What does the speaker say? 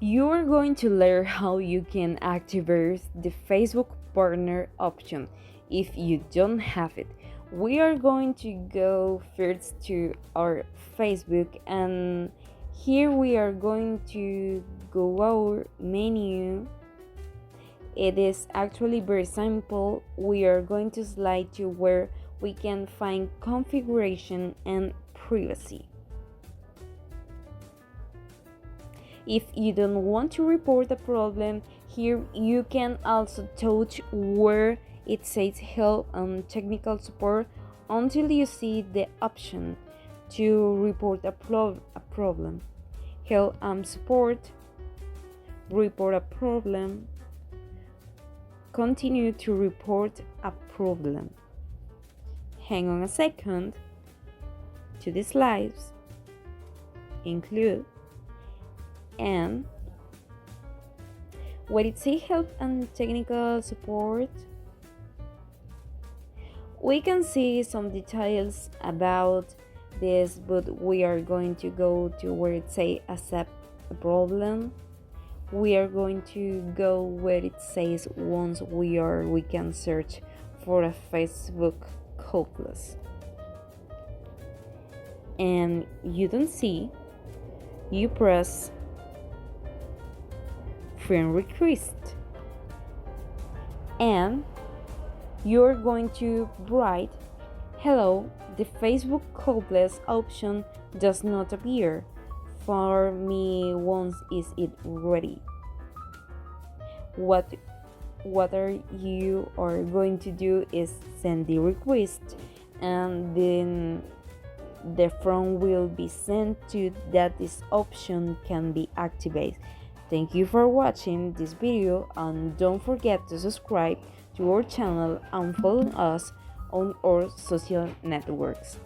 You are going to learn how you can activate the Facebook partner option if you don't have it. We are going to go first to our Facebook, and here we are going to go our menu. It is actually very simple. We are going to slide to where we can find configuration and privacy. If you don't want to report a problem, here you can also touch where it says help and technical support until you see the option to report a problem. Help and support, report a problem, continue to report a problem. Hang on a second to the slides, include, and when it says help and technical support, we can see some details about this, but we are going to go to where it says accept the problem. We are going to go where it says once we can search for a Facebook hopeless, and you don't see, you press friend request, and you're going to write hello, the Facebook hopeless option does not appear for me once is it ready. What are you are going to do is send the request, and then the form will be sent to that this option can be activated. Thank you for watching this video, and don't forget to subscribe to our channel and follow us on our social networks.